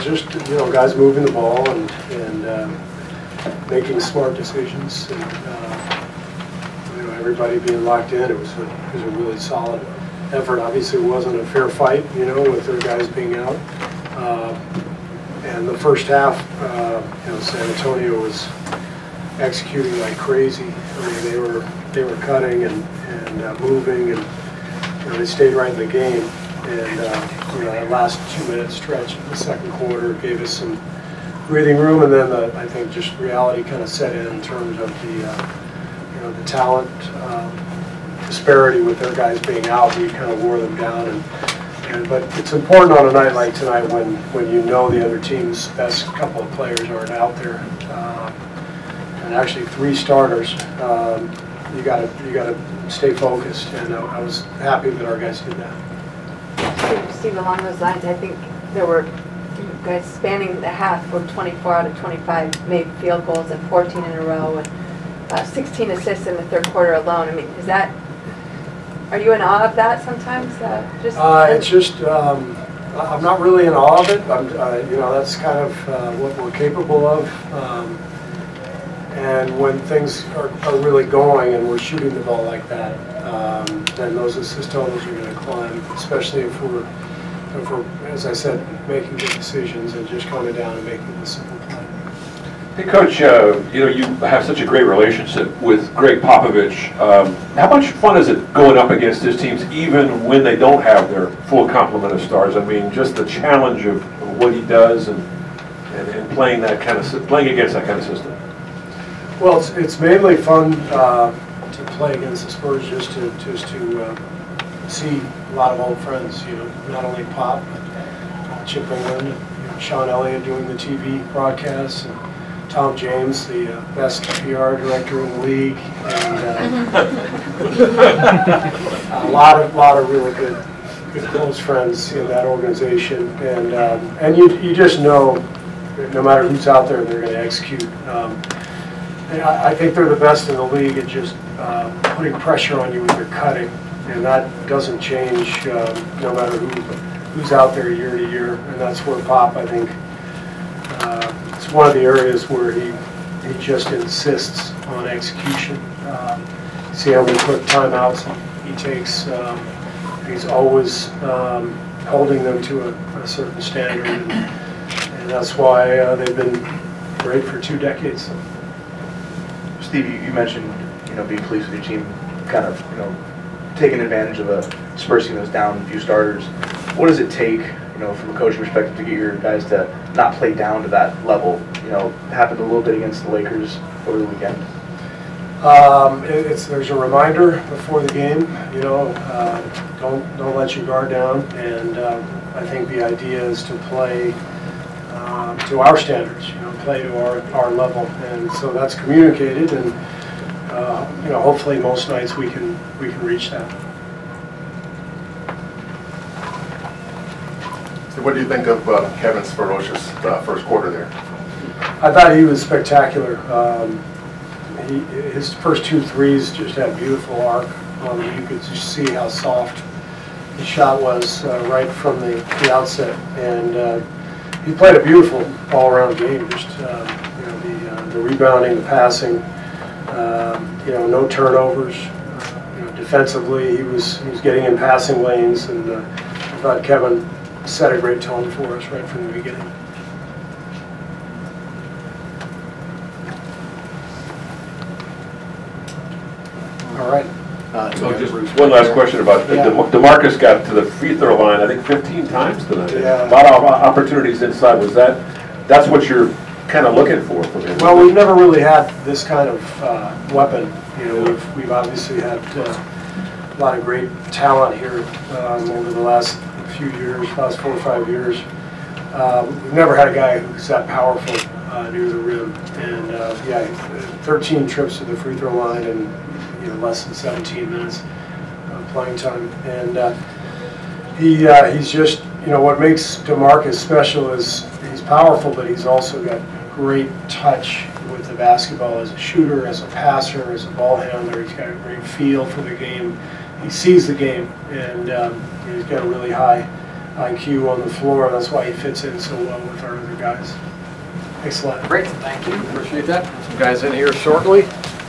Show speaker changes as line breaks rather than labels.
just guys moving the ball and making smart decisions, and everybody being locked in. It was a really solid effort. Obviously, it wasn't a fair fight, with their guys being out. And the first half, San Antonio was executing like crazy. I mean, they were cutting and moving, and they stayed right in the game. And that last 2-minute stretch of the second quarter gave us some breathing room, and then I think just reality kind of set in terms of the talent disparity with their guys being out. We kind of wore them down, but it's important on a night like tonight when the other team's best couple of players aren't out there, and actually 3 starters. You got to stay focused, and I was happy that our guys did that.
Steve, along those lines, I think there were guys spanning the half where 24 out of 25 made field goals and 14 in a row, and 16 assists in the third quarter alone. I mean, are you in awe of that sometimes?
It's just, I'm not really in awe of it. That's kind of what we're capable of. And when things are really going and we're shooting the ball like that, then those assist totals are going to climb, especially if we're, as I said, making good decisions and just coming down and making the simple play.
Hey, Coach, you have such a great relationship with Greg Popovich. How much fun is it going up against his teams, even when they don't have their full complement of stars? I mean, just the challenge of what he does and playing against that kind of system.
Well, it's mainly fun to play against the Spurs, just to see a lot of old friends. Not only Pop, but Chip England, and Sean Elliott doing the TV broadcasts, and Tom James, the best PR director in the league, and a lot of really good close friends in that organization, and you just know, no matter who's out there, they're going to execute. I think they're the best in the league at just putting pressure on you with their cutting, and that doesn't change no matter who's out there year to year. And that's where Pop, I think, it's one of the areas where he just insists on execution. See how many quick timeouts he takes. He's always holding them to a certain standard, and that's why they've been great for 2 decades.
Steve, you mentioned being pleased with your team, kind of taking advantage of a Spurs team that's down a few starters. What does it take, from a coaching perspective, to get your guys to not play down to that level? It happened a little bit against the Lakers over the weekend. There's a reminder before the game. Don't let your guard down, and I think the idea is to play to our standards, play to our level, and so that's communicated, and hopefully most nights we can reach that.
So what do you think of Kevin's ferocious first quarter there?
I thought he was spectacular. His first 2 threes just had beautiful arc. You could just see how soft his shot was right from the outset, and he played a beautiful all-around game. Just the rebounding, the passing, no turnovers. Defensively, he was getting in passing lanes, and I thought Kevin set a great tone for us right from the beginning. All right.
Just one last question about DeMarcus got to the free throw line, I think 15 times tonight.
Yeah.
A lot of opportunities inside. That's what you're kind of looking for from him?
Well, we've never really had this kind of weapon. We've obviously had a lot of great talent here over the last few years, last 4 or 5 years. We've never had a guy who's that powerful near the rim. And 13 trips to the free throw line and less than 17 minutes playing time. And he's just, what makes DeMarcus special is he's powerful, but he's also got great touch with the basketball as a shooter, as a passer, as a ball handler. He's got a great feel for the game. He sees the game, and he's got a really high IQ on the floor. That's why he fits in so well with our other guys. Thanks a lot.
Great, thank you, appreciate that. Some guys in here shortly.